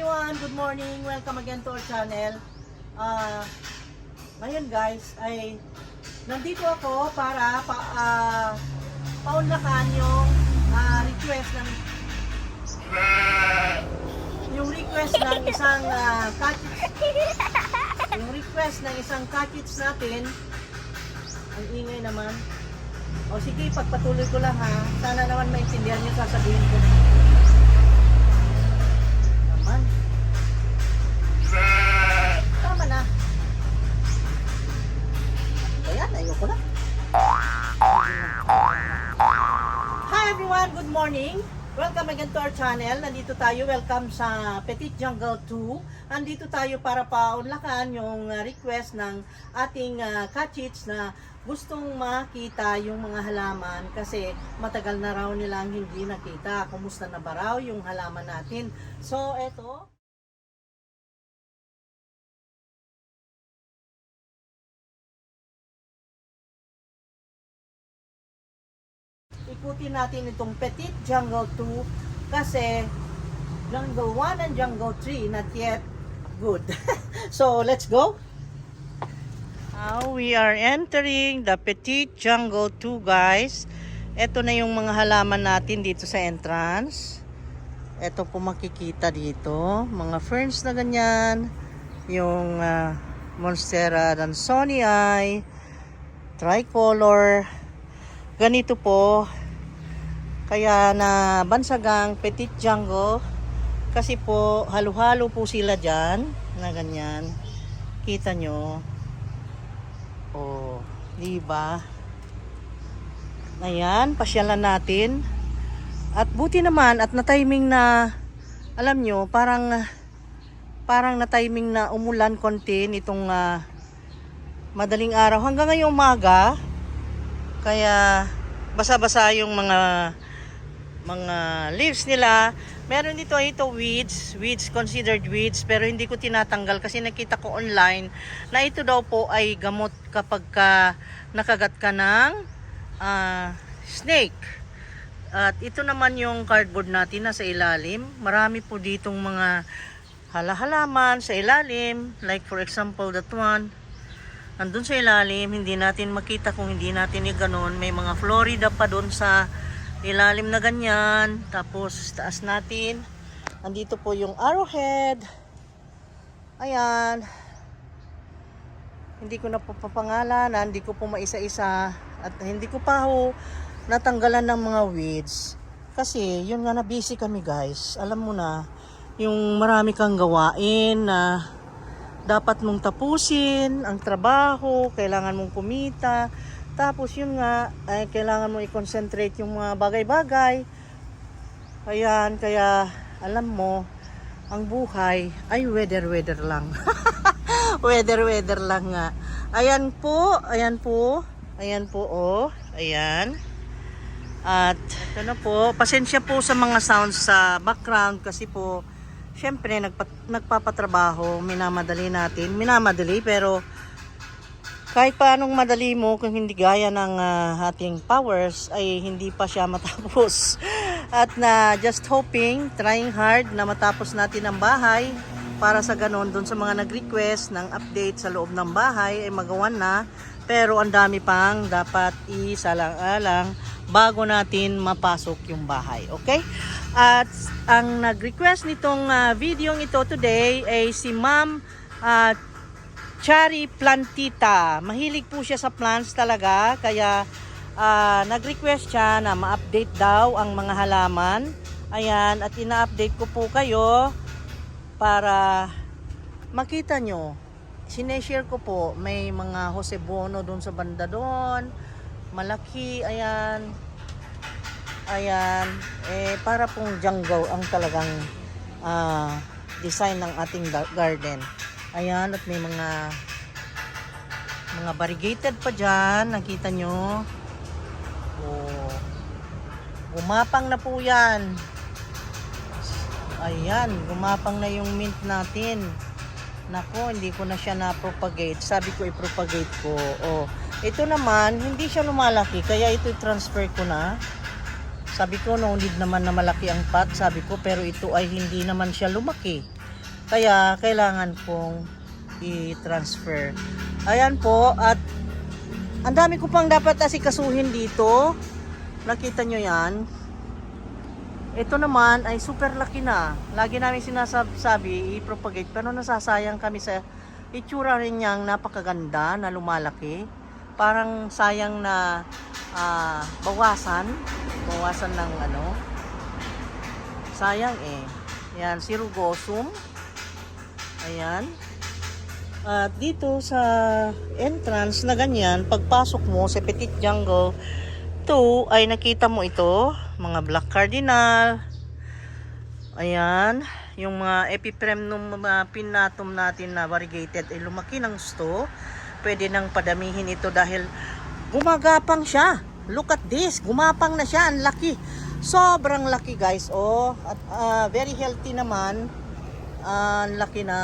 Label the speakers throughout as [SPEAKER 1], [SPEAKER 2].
[SPEAKER 1] everyone! Good morning! Welcome again to our channel. Ngayon guys, ay nandito ako para paunlakan yung request ng isang kachits natin. Ang ingay naman. O sige, pagpatuloy ko lang ha. Sana naman maintindihan niyo sasabihin ko. Naman. Tama na. Ayan, ayoko na. Hi everyone, good morning. Welcome again to our channel. Nandito tayo, welcome sa Petit Jungle 2. Nandito tayo para paunlakan yung request ng ating kachits na gustong makita yung mga halaman kasi matagal na raw nilang hindi nakita. Kumusta na ba raw yung halaman natin? So, eto. Ikutin natin itong Petit Jungle 2 kasi Jungle 1 and Jungle 3 not yet good. So, let's go. Now, we are entering the Petit Jungle 2 guys. Ito na yung mga halaman natin dito sa entrance. Ito po makikita dito. Mga ferns na ganyan. Yung Monstera dansonii, tricolor. Ganito po. Kaya na bansagang Petit Jungle. Kasi po, halo-halo po sila dyan. Na ganyan. Kita nyo. Oh, di ba? Ayan, pasyalan natin. At buti naman at na-timing na alam nyo, parang na-timing na umulan konti nitong madaling araw hanggang ngayong umaga. Kaya basa-basa yung mga leaves nila. Meron dito weeds considered weeds, pero hindi ko tinatanggal kasi nakita ko online na ito daw po ay gamot kapag nakagat ka ng snake. At ito naman yung cardboard natin na sa ilalim. Marami po ditong mga halaman sa ilalim, like for example that one. Andun sa ilalim, hindi natin makita kung hindi natin i-ganon. May mga Florida pa doon sa ilalim na ganyan. Tapos taas natin, andito po yung arrowhead. Ayan. Hindi ko na po papangalanan, hindi ko po maisa-isa. At hindi ko pa ho natanggalan ng mga weeds. Kasi yun nga, na busy kami guys. Alam mo na, yung marami kang gawain na dapat mong tapusin ang trabaho, kailangan mong kumita. Tapos yun nga, ay kailangan mo i-concentrate yung mga bagay-bagay. Ayan, kaya alam mo, ang buhay ay weather lang. weather lang nga. Ayan po, oh, ayan. At ito na po, pasensya po sa mga sounds sa background kasi po, syempre nagpapatrabaho, minamadali pero kahit paanong madali mo, kung hindi gaya ng ating powers, ay hindi pa siya matapos. At na just hoping, trying hard na matapos natin ang bahay para sa ganon, dun sa mga nag-request ng update sa loob ng bahay ay magawan na. Pero ang dami pang dapat isalang-alang bago natin mapasok yung bahay. Okay? At ang nag-request nitong video ito today ay si Ma'am Chari Plantita. Mahilig po siya sa plants talaga, kaya nag-request siya na ma-update daw ang mga halaman. Ayan, at ina-update ko po kayo para makita nyo. Sineshare ko po, may mga Josebono doon sa banda doon. Malaki, ayan. Ayan, para pong jungle ang talagang design ng ating garden. Ayan, at may mga variegated pa dyan. Nakita nyo? Oh, gumapang na po yan. Ayan, gumapang na yung mint natin. Nako, hindi ko na siya na-propagate. Sabi ko i-propagate ko. Oh, ito naman, hindi siya lumalaki. Kaya ito i-transfer ko na. Sabi ko, no need naman na malaki ang pot. Sabi ko, pero ito ay hindi naman siya lumaki. Kaya kailangan kong i-transfer. Ayan po, at ang dami ko pang dapat asikasuhin dito. Nakita nyo yan. Ito naman ay super laki na. Lagi namin sinasabi i-propagate, pero nasasayang kami sa itsura rin niyang napakaganda na lumalaki. Parang sayang na bawasan ng ano. Sayang eh. Yan, si Rugosum. Ayan. At dito sa entrance na ganyan, pagpasok mo sa Petit Jungle 2 ay nakita mo ito, mga black cardinal. Ayan, yung mga epiprem ng mga pinatum natin na variegated ay lumaki ng gusto. Pwede nang padamihin ito dahil gumagapang siya. Look at this, gumapang na siya, ang laki. Sobrang laki guys, oh. At very healthy naman. Ang laki na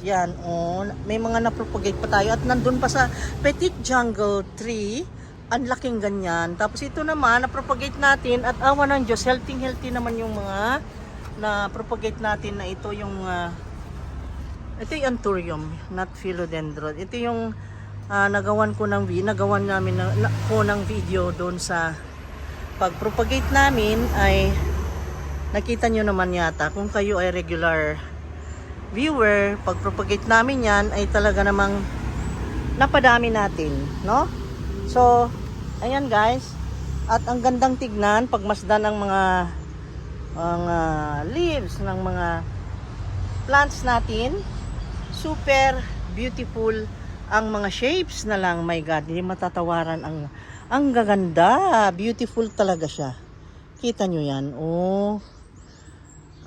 [SPEAKER 1] yan, oh. May mga na-propagate pa tayo at nandun pa sa Petit Jungle 3. Ang laking ganyan. Tapos ito naman, na-propagate natin at awa ng Diyos, healthy naman yung mga na-propagate natin na ito yung ito yung anthurium, not philodendron. Ito yung nagawan namin ng video doon sa pag-propagate namin ay nakita nyo naman yata kung kayo ay regular viewer, pag-propagate namin yan ay talaga namang napadami natin, no? So, ayan guys, at ang gandang tignan pagmasdan ng mga leaves ng mga plants natin. Super beautiful ang mga shapes na lang, my God, hindi matatawaran ang gaganda, beautiful talaga siya. Kita nyo yan, oh.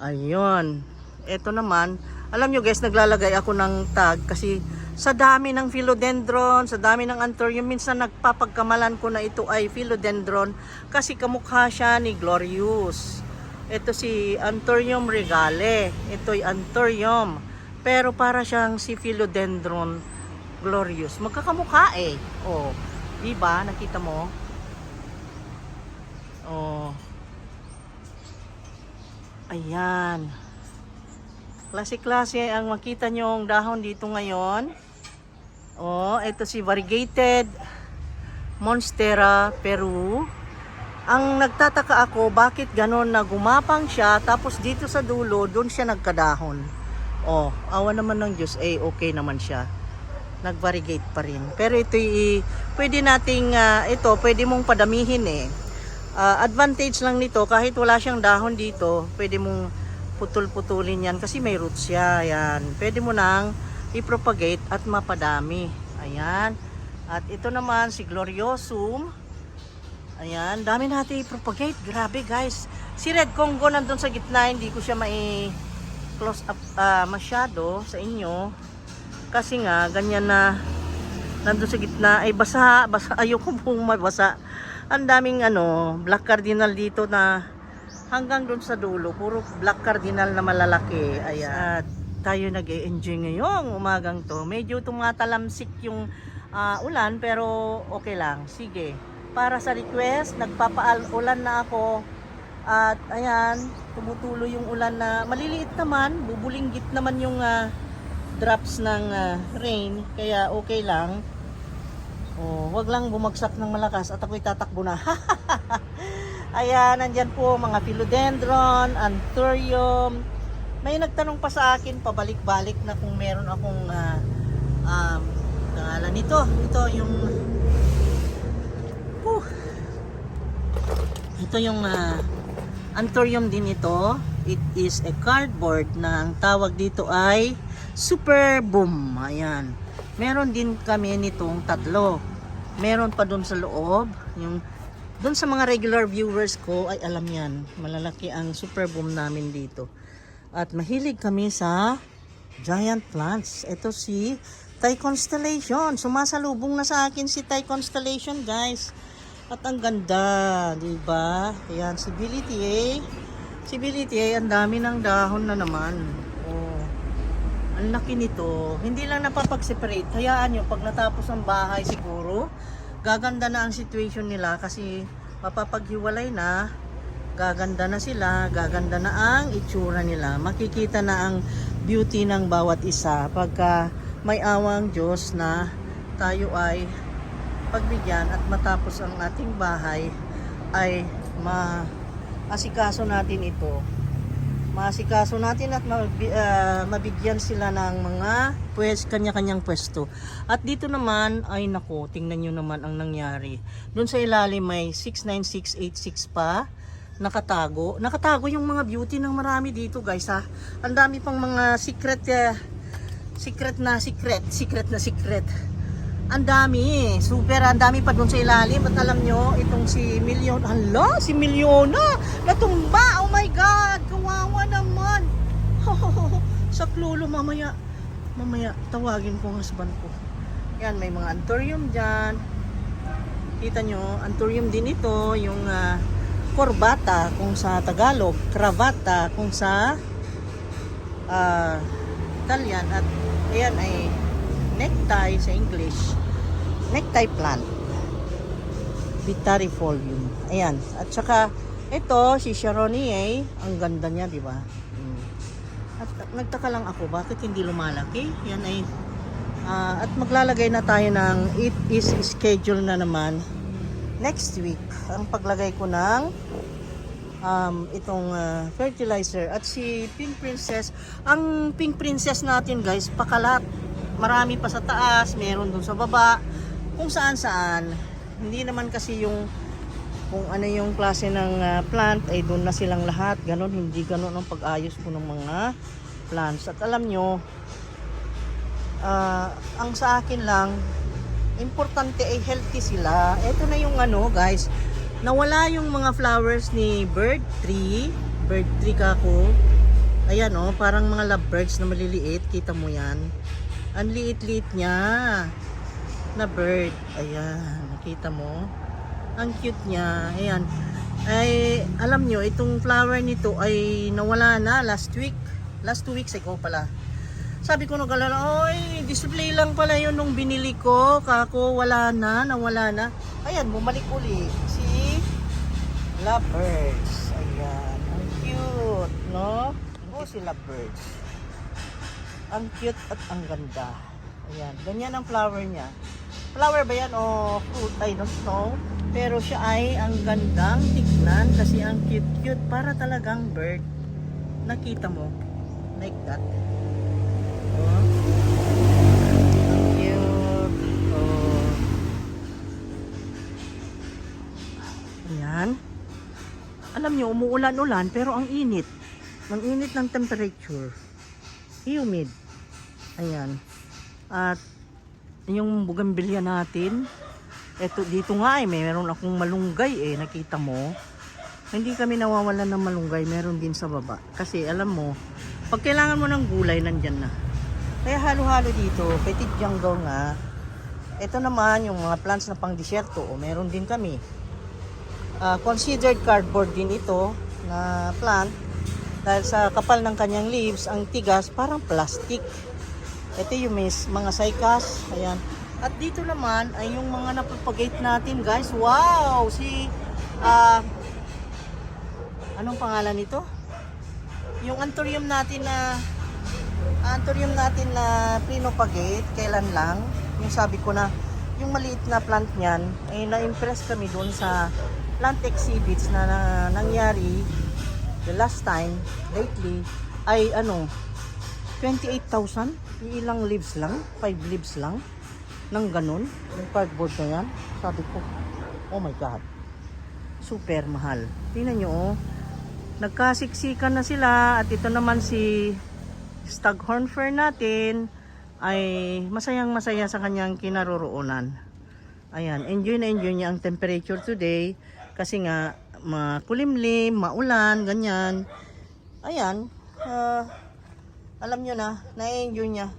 [SPEAKER 1] Ayun. Ito naman, alam nyo guys, naglalagay ako ng tag kasi sa dami ng philodendron, sa dami ng anthurium, minsan nagpapagkamalan ko na ito ay philodendron kasi kamukha siya ni Glorious. Ito si Anthurium regale. Ito'y anthurium. Pero para siyang si philodendron Glorious. Magkakamukha eh. Oh, di ba? Nakita mo? Oh. Ayan. Klase-klase ang makita nyo ang dahon dito ngayon. Oh, ito si variegated Monstera Peru. Ang nagtataka ako, bakit ganon na gumapang siya, tapos dito sa dulo, doon siya nagkadahon. Oh, awa naman ng Diyos, eh, okay naman siya. Nag-variegate pa rin. Pero ito, pwede nating, pwede mong padamihin eh. Advantage lang nito, kahit wala siyang dahon dito, pwede mong putol-putulin yan kasi may roots siya. Ayan. Pwede mo nang i-propagate at mapadami. Ayan. At ito naman si Gloriosum. Ayan. Dami natin i-propagate. Grabe guys. Si Red Congo nandun sa gitna. Hindi ko siya close up masyado sa inyo. Kasi nga, ganyan na nandun sa gitna. Ay basa. Ayoko pong mabasa. Ang daming black cardinal dito na hanggang doon sa dulo, puro black cardinal na malalaki. Ayan. At tayo nag-e-enjoy ngayong umagang to. Medyo tumatalamsik yung ulan, pero okay lang. Sige. Para sa request, nagpapaulan na ako. At ayan, tumutulo yung ulan na maliliit naman. Bubulinggit naman yung drops ng rain. Kaya okay lang. Oh, wag lang bumagsak ng malakas at ako'y tatakbo na. Ayan, nandyan po mga philodendron, anthurium. May nagtanong pa sa akin, pabalik-balik na kung meron akong pangalan nito. Ito yung ito yung anthurium din ito. It is a cardboard na ang tawag dito ay super boom. Ayan. Meron din kami nitong tatlo. Meron pa dun sa loob. Yung dun sa mga regular viewers ko ay alam yan. Malalaki ang super boom namin dito. At mahilig kami sa giant plants. Ito si Thai Constellation. Sumasalubong na sa akin si Thai Constellation, guys. At ang ganda, di ba? Ayan, si Billy Tia. Si Billy Tia, ang dami ng dahon na naman. Oh. Ang laki nito. Hindi lang napapag-separate. Hayaan nyo, pag natapos ang bahay siguro, gaganda na ang situation nila kasi mapapaghiwalay na, gaganda na sila, gaganda na ang itsura nila. Makikita na ang beauty ng bawat isa. Pagka may awang Diyos na tayo ay pagbigyan at matapos ang ating bahay ay maasikaso natin ito. Maasikaso natin at mabigyan sila ng mga kanya-kanyang pwesto. At dito naman ay nako, tingnan nyo naman ang nangyari. Doon sa ilalim may 69686 pa nakatago. Nakatago yung mga beauty ng marami dito, guys, ha. Ang dami pang mga secret na secret. Ang dami, super, ang dami pa doon sa ilalim. At alam nyo, itong si Milyona, natumba, oh my God, kawawa naman. Sa klulo, mamaya, tawagin ko ang husband ko. Yan, may mga anthurium dyan. Kita nyo, anthurium din ito, yung corbata kung sa Tagalog, cravata kung sa Italian, at ayan ay necktie sa English. Necktie plant. Vitarifolium. Ayan. At saka ito si Sharonie, ang ganda niya, di ba? At nagtaka lang ako bakit hindi lumalaki. Yan ay at maglalagay na tayo ng it is schedule na naman next week ang paglagay ko ng itong fertilizer. At si Pink Princess, ang Pink Princess natin, guys, pakalat. Marami pa sa taas, meron dun sa baba, kung saan. Hindi naman kasi yung kung ano yung klase ng plant ay doon na silang lahat. Ganon, hindi ganon ang pag-ayos ko ng mga plants. At alam nyo, ang sa akin lang, importante ay healthy sila. Ito na yung guys, nawala yung mga flowers ni bird tree kako. Ayan, parang mga lovebirds na maliliit, kita mo yan. Ang liit-liit niya na bird. Ayan, nakita mo? Ang cute niya. Ayan. Ay, alam nyo, itong flower nito ay nawala na last week. Last 2 weeks ago pala. Sabi ko nagalala, oy, display lang pala yun nung binili ko. Kako, nawala na. Ayan, bumalik uli. Si lovebirds. Ayan, ang cute, no? Si lovebirds. Ang cute at ang ganda. Ayan, ganyan ang flower niya. Flower ba yan o fruit? I don't know. Pero siya ay ang gandang tignan kasi ang cute-cute, para talagang bird. Nakita mo? Like that. Oh. Ang cute. Oh. Ayan. Alam nyo, umuulan-ulan pero ang init. Ang init ng temperature. Humid. Ayan. At yung bougainvillea natin, dito nga meron akong malunggay nakita mo. Hindi kami nawawalan ng malunggay, meron din sa baba. Kasi alam mo, pag kailangan mo ng gulay, nandyan na. Kaya halo-halo dito, petit jungle nga. Ito naman, yung mga plants na pang disyerto, meron din kami. Considered cardboard din ito na plant. Dahil sa kapal ng kanyang leaves, ang tigas parang plastic. Ito yung mga cycas. Ayan. At dito naman ay yung mga napropagate natin, guys. Wow! Anong pangalan nito? Yung anthurium natin na pinopagate, kailan lang. Yung sabi ko na, yung maliit na plant niyan, ay na-impress kami doon sa plant exhibits na nangyari the last time, lately, ay 28,000. Yung ilang leaves lang, 5 leaves lang, ng ganun, yung cardboard na yan. Sabi ko, oh my God, super mahal. Tingnan nyo, nagkasiksikan na sila. At ito naman si staghorn fern natin, ay masayang-masaya sa kanyang kinaroroonan. Ayan, enjoy na enjoy niya ang temperature today, kasi nga, makulimlim, maulan, ganyan. Ayan, alam nyo na-enjoy niya.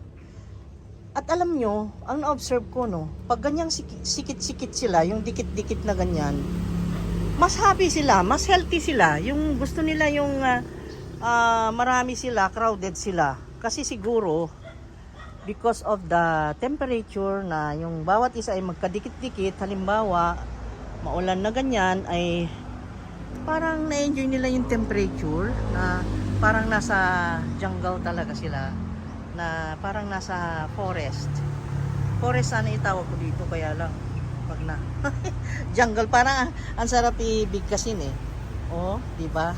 [SPEAKER 1] At alam nyo, ang na-observe ko, pag ganyang sikit-sikit sila, yung dikit-dikit na ganyan, mas happy sila, mas healthy sila. Yung gusto nila yung marami sila, crowded sila. Kasi siguro, because of the temperature na yung bawat isa ay magkadikit-dikit, halimbawa, maulan na ganyan, ay parang na-enjoy nila yung temperature na parang nasa jungle talaga sila, na parang nasa forest. Forest sana itawag ko dito, kaya lang pag na jungle, parang ang sarap ibigkasin eh. Oh, di ba?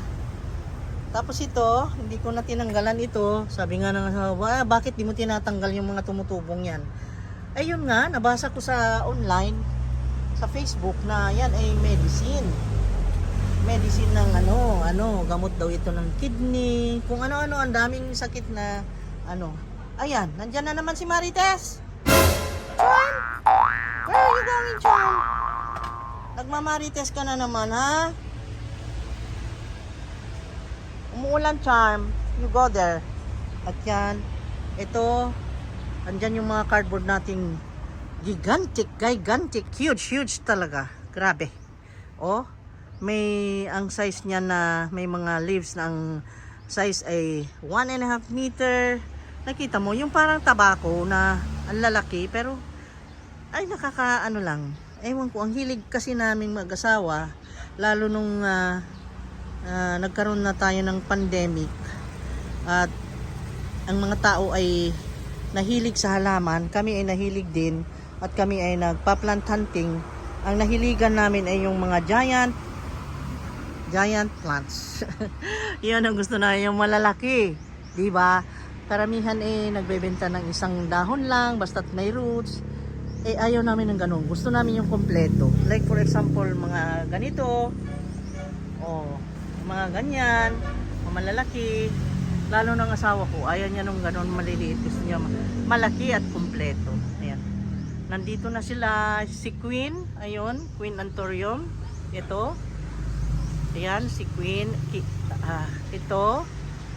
[SPEAKER 1] Tapos ito, hindi ko na tinanggalan ito. Sabi nga ng asawa, bakit di mo tinatanggal yung mga tumutubong yan? Ayun nga, nabasa ko sa online, sa Facebook, na yan ay medicine. Medicine ng gamot daw ito ng kidney, kung ano-ano, ang daming sakit na Ayan, nandyan na naman si Marites. Charm! Where are you going, Charm? Nagmamarites ka na naman, ha? Umuulan, Charm. You go there. At yan, ito, andyan yung mga cardboard nating gigantic, huge talaga. Grabe. Oh, may ang size niya na may mga leaves na ang size ay 1.5 meter. Nakita mo, yung parang tabako na ang lalaki, pero ay lang. Ewan ko, ang hilig kasi naming mag-asawa, lalo nung nagkaroon na tayo ng pandemic at ang mga tao ay nahilig sa halaman, kami ay nahilig din at kami ay nagpa-plant hunting. Ang nahiligan namin ay yung mga giant plants. Yan ang gusto na, yung malalaki, di ba? Karamihan nagbebenta ng isang dahon lang basta't may roots. Ayaw namin ng ganun. Gusto namin yung kompleto. Like for example, mga ganito, mga ganyan, mga malalaki. Lalo ng asawa ko, ayaw niya nung ganun maliliit. Gusto niya malaki at kompleto. Ayan. Nandito na sila, si Queen, ayun, Queen Anthurium. Ito. Ayan, si Queen. Ito,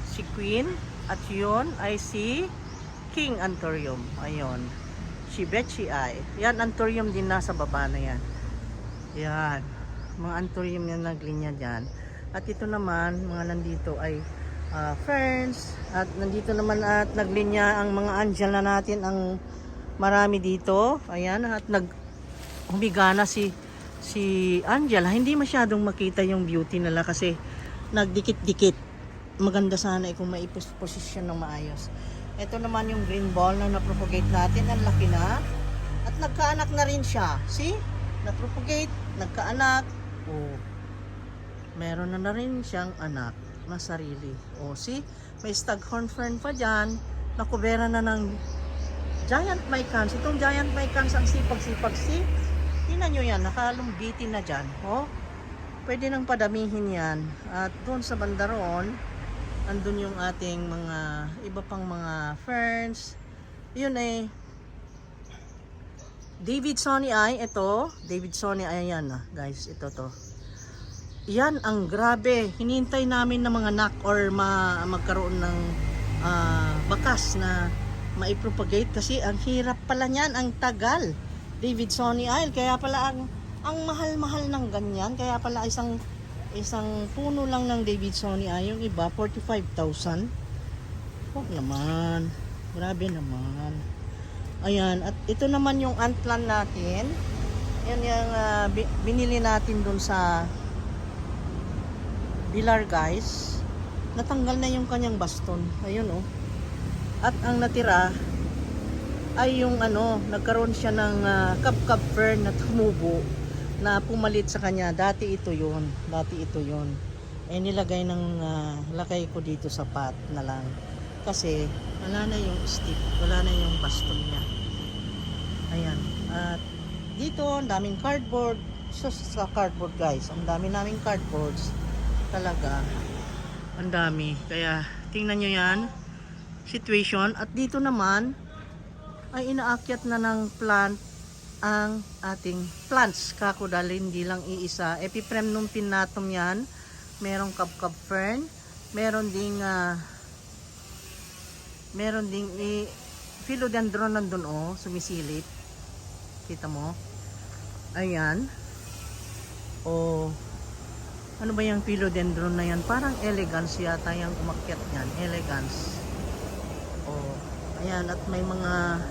[SPEAKER 1] si Queen. At yun ay si King Anthurium. Ayun. Si Betchy ay. Yan, Anthurium din nasa baba na yan. Yan. Mga Anthurium yung naglinya dyan. At ito naman, mga nandito ay ferns. At nandito naman at naglinya ang mga angela natin, ang marami dito. Ayan. At humiga na si Angela. Hindi masyadong makita yung beauty nila kasi nagdikit-dikit. Maganda sana kung maiposisyon ng maayos. Ito naman yung green ball na napropagate natin. Ang laki na. At nagkaanak na rin siya. See? Napropagate, nagkaanak. Meron na rin siyang anak na sarili. See? May staghorn fern pa dyan. Nakubera na ng giant mycans. Itong giant mycans ang sipag-sipag. See? Tingnan nyo yan. Nakalumbitin na dyan. Pwede nang padamihin yan. At doon sa bandaron, andun yung ating mga iba pang mga ferns. Yun Davidsonii. Ito Davidsonii, ayan guys, ito to. Yan ang grabe, hinintay namin na mga knock or magkaroon ng bakas na maipropagate kasi ang hirap pala niyan, ang tagal. Davidsonii, kaya pala ang mahal-mahal ng ganyan, kaya pala isang puno lang ng Davidsonii, yung iba 45,000. Naman, grabe naman. Ayan, at ito naman yung antlan natin. Yan yung binili natin dun sa Bilar, guys. Natanggal na yung kanyang baston. Ayun At ang natira ay yung nagkaroon siya ng cup fern na tumubo, na pumalit sa kanya. Dati ito yun. Nilagay lakay ko dito sa pot na lang. Kasi wala na yung stick, wala na yung baston niya. Ayan. At dito, ang daming cardboard. Sa cardboard, guys. Ang dami naming cardboards. Talaga. Ang dami. Kaya tingnan nyo yan. Situation. At dito naman ay inaakyat na ng plant ang ating plants. Dahil hindi lang iisa. Epipremnum pinnatum yan. Merong cup fern. Meron ding philodendron nandun sumisilip. Kita mo? Ayan. Ano ba yung philodendron na yan? Parang elegance yata yung umakyat yan. Elegance. Ayan. At may mga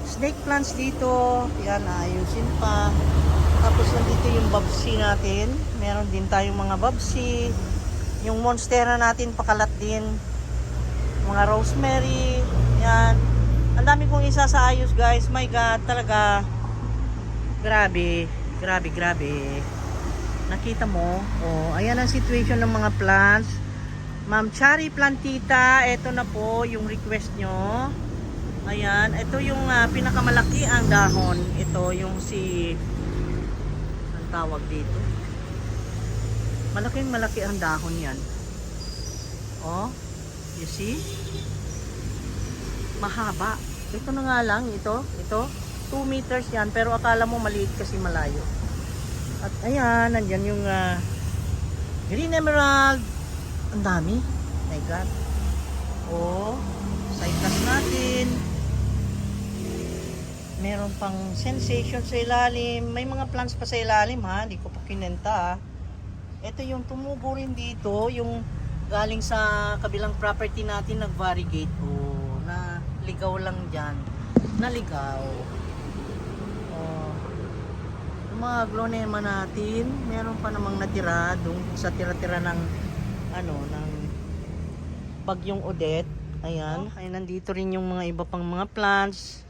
[SPEAKER 1] snake plants dito. Yan, ayusin pa. Tapos nandito yung babsi natin. Meron din tayong mga babsi. Yung monstera natin pakalat din. Mga rosemary. Yan. Ang dami kong isasaayos guys. My God, talaga. Grabe. Grabe. Nakita mo? Oh, ayan ang situation ng mga plants. Ma'am Chari Plantita, ito na po yung request nyo. Ayan, ito yung pinakamalaki ang dahon. Ito yung ang tawag dito. Malaki ang dahon yan. Oh, you see? Mahaba. Ito na nga lang, ito. 2 meters yan, pero akala mo maliit kasi malayo. At ayan, nandyan yung green emerald. Ang dami. My God. Oh, cyclas natin. Meron pang sensation sa ilalim. May mga plants pa sa ilalim ha. Hindi ko pa kinenta ha. Ito yung tumubo rin dito. Yung galing sa kabilang property natin nag-variegate. Oh, na ligaw lang dyan. Naligaw. Oh. Yung mga glonema natin. Meron pa namang natira. Doon sa tira-tira ng ng bagyong Odette. Ayan. Ay, nandito rin yung mga iba pang mga plants.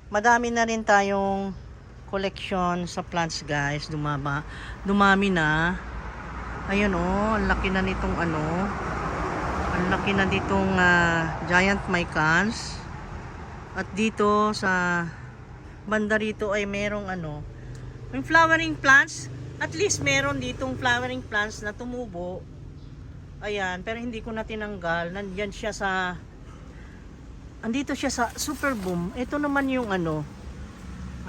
[SPEAKER 1] Madami na rin tayong collection sa plants guys. Dumami na. Ayun oh, ang laki na nitong ang laki na ditong giant mycans. At dito sa banda rito ay merong yung flowering plants. At least meron ditong flowering plants na tumubo. Ayan, pero hindi ko na tinanggal. Nandyan siya andito siya sa super boom. Ito naman yung ano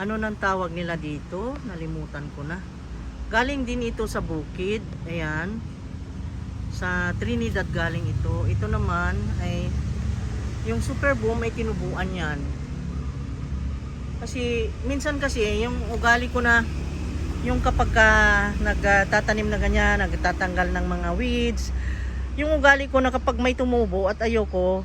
[SPEAKER 1] nang tawag nila dito? Nalimutan ko na. Galing din ito sa bukid. Ayan. Sa Trinidad galing ito. Ito naman ay yung super boom ay tinubuan yan. Kasi minsan kasi yung ugali ko na yung kapag nagtatanim na ganyan, nagtatanggal ng mga weeds, yung ugali ko na kapag may tumubo at ayoko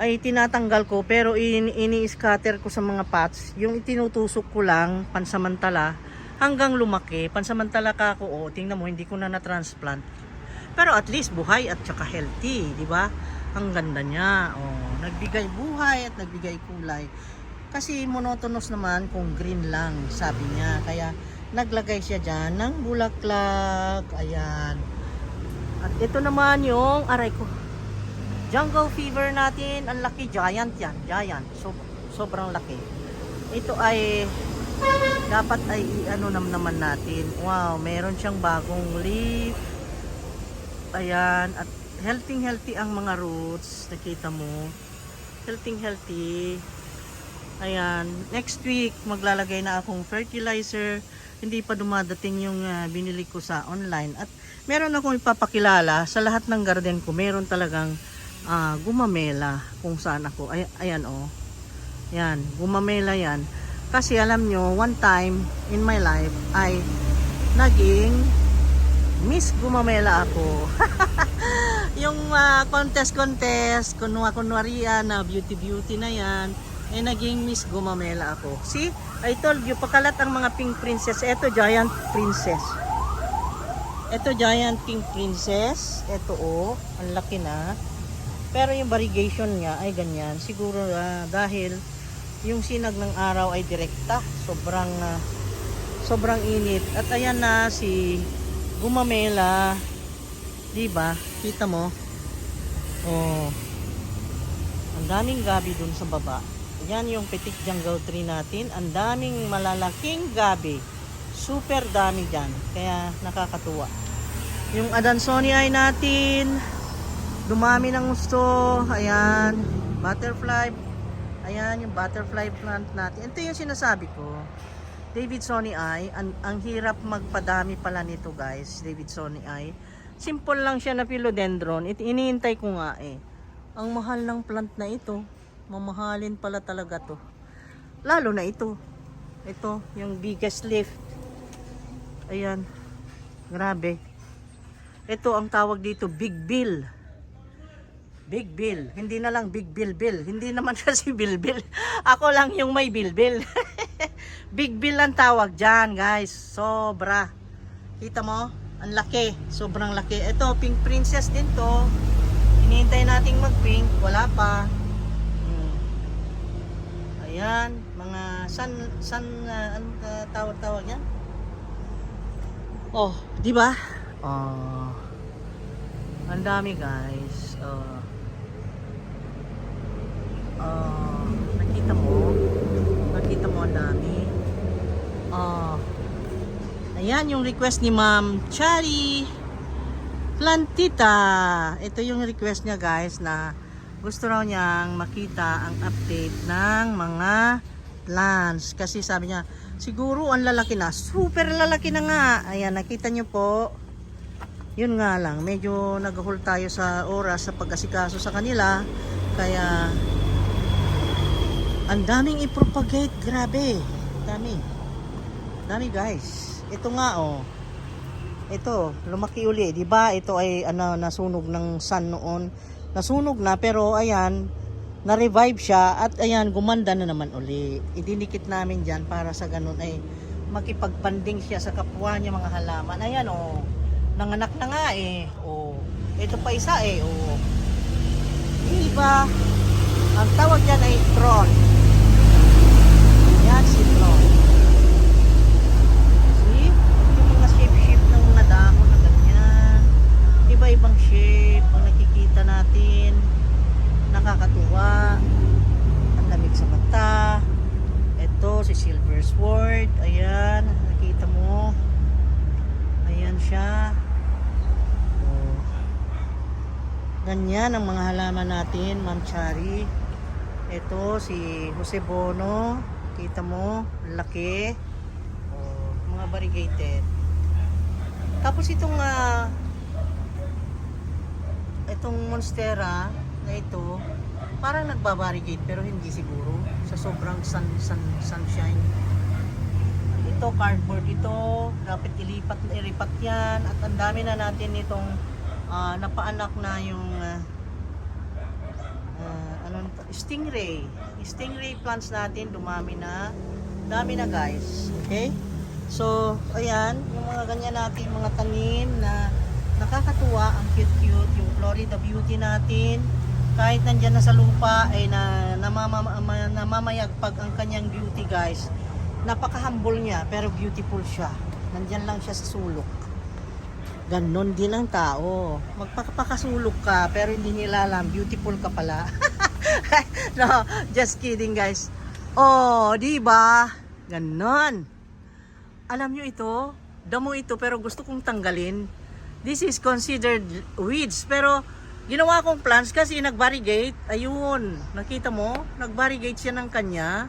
[SPEAKER 1] ay tinatanggal ko, pero ini-scatter ko sa mga pots. Yung itinutusok ko lang pansamantala hanggang lumaki. Pansamantala ka ako, tingnan mo, hindi ko na na-transplant. Pero at least buhay at saka healthy, di ba? Ang ganda niya. Oh, nagbigay buhay at nagbigay kulay. Kasi monotonous naman kung green lang, sabi niya. Kaya naglagay siya dyan ng bulaklak. Ayan. At ito naman yung aray ko. Jungle fever natin. Ang laki. Giant yan. Giant. Sobrang laki. Ito ay dapat ay naman natin. Wow. Meron siyang bagong leaf. Ayan. At healthy ang mga roots. Nakita mo. Healthy. Ayan. Next week maglalagay na akong fertilizer. Hindi pa dumadating yung binili ko sa online. At meron akong ipapakilala sa lahat ng garden ko. Meron talagang gumamela kung saan ako. Ayan oh. Yan, gumamela yan. Kasi alam nyo, one time in my life ay naging Miss Gumamela ako. Yung contest, kunwarian na beauty na yan, ay naging Miss Gumamela ako. See? I told you, pakalat ang mga pink princess. Ito, giant princess. Ito, giant pink princess. Ito, oh, ang laki na. Pero yung variegation niya ay ganyan. Siguro dahil yung sinag ng araw ay direkta. Sobrang init. At ayan na si Gumamela. Diba? Kita mo? Oh. Ang daming gabi dun sa baba. Yan yung petit jungle tree natin. Ang daming malalaking gabi. Super dami dyan. Kaya nakakatuwa. Yung Adansonii natin, dumami ng gusto. Ayan. Butterfly. Ayan yung butterfly plant natin. Ito yung sinasabi ko. Davidsonii. Ang hirap magpadami pala nito guys. Davidsonii. Simple lang siya na philodendron. Iniintay ko nga eh. Ang mahal ng plant na ito. Mamahalin pala talaga to. Lalo na ito. Ito, yung biggest leaf. Ayan. Grabe. Ito ang tawag dito, Big Bill. Big Bill. Hindi na lang Big Bill. Hindi naman siya si Bill. Ako lang yung may Bill. Big Bill ang tawag dyan, guys. Sobra. Kita mo? Ang laki, sobrang laki. Ito, pink princess din to. Hinihintay nating mag-pink, wala pa. Ayan, mga anong tawag-tawag yan? Oh, di ba? Oh. Ang dami, guys. Nakita mo? Nakita mo ang dami. Ayan yung request ni Ma'am Chari Plantita. Ito yung request niya, guys, na gusto raw niyang makita ang update ng mga plants. Kasi sabi niya, siguro ang lalaki na. Super lalaki na nga. Ayan, nakita niyo po. Yun nga lang, medyo nag-hold tayo sa oras sa pag-asikaso sa kanila. Kaya, ang daming i-propagate. Grabe. Dami, guys. Ito nga, oh. Ito, lumaki uli. Diba? Ito ay nasunog ng sun noon. Nasunog na, pero ayan, na-revive siya. At ayan, gumanda na naman uli. Idinikit namin dyan para sa ganun ay makipagpanding siya sa kapwa niya mga halaman. Ayan, oh. Nanganak na nga eh. Oh. Ito pa isa eh. Oh. Diba? Ang tawag dyan ay tron. Yan si tron. See? Yung mga shape ng mga dahon na ganyan. Iba-ibang shape ang nakikita natin. Nakakatuwa. Ang lamig sa mata. Ito si Silver Sword. Ayan. Nakita mo. Ayan siya. Ganyan ang mga halaman natin, Ma'am Chari. Ito si Jose Bono. Kita mo, laki. Mga variegated. Tapos itong monstera na ito, parang nagbabariegate pero hindi siguro sa sobrang sunshine. Ito cardboard ito, dapat ilipat yan, at ang dami na natin itong napaanak na yung stingray plants natin, dami na guys. Okay, so ayan yung mga ganyan natin, mga tanim na nakakatuwa, ang cute, yung Florida Beauty natin, kahit nandyan na sa lupa ay namamayagpag ang kanyang beauty, guys. Napaka-humble niya pero beautiful siya, nandyan lang siya sa sulok. Ganon din ang tao. Magpapakasulok ka pero hindi nila alam beautiful ka pala. No, just kidding, guys. Oh, di ba? Ganon. Alam nyo ito, damo ito pero gusto kong tanggalin. This is considered weeds pero ginawa kong plants kasi nag-variegate. Ayun, nakita mo? Nag-variegate siya ng kanya.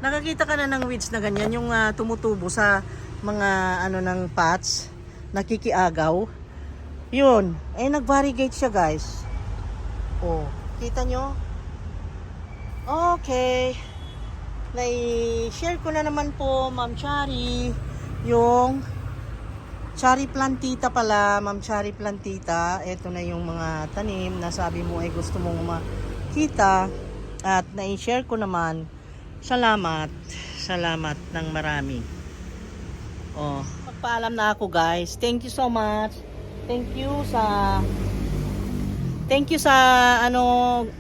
[SPEAKER 1] Nakakita ka na ng weeds na ganyan, yung tumutubo sa mga ng pots. Nakikiagaw. Yun. Eh, nag-variegate siya, guys. Oh, kita nyo? Okay. Nai-share ko na naman po, Ma'am Chari, yung Chari Plantita pala, Ma'am Chari Plantita. Ito na yung mga tanim na sabi mo ay gusto mong makita. At nai-share ko naman. Salamat ng marami. Oh, magpaalam na ako, guys. Thank you so much. Thank you sa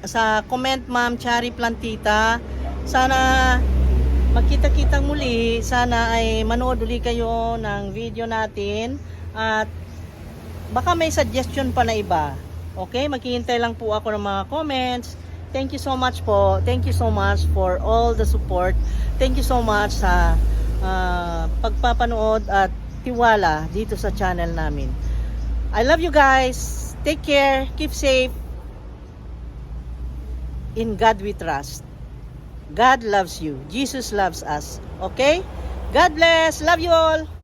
[SPEAKER 1] sa comment, Ma'am Chari Plantita. Sana magkita-kitang muli. Sana ay manood uli kayo ng video natin at baka may suggestion pa na iba. Okay, maghihintay lang po ako ng mga comments. Thank you so much po. Thank you so much for all the support. Thank you so much sa pagpapanood at tiwala dito sa channel namin. I love you guys. Take care. Keep safe. In God we trust. God loves you. Jesus loves us. Okay? God bless. Love you all.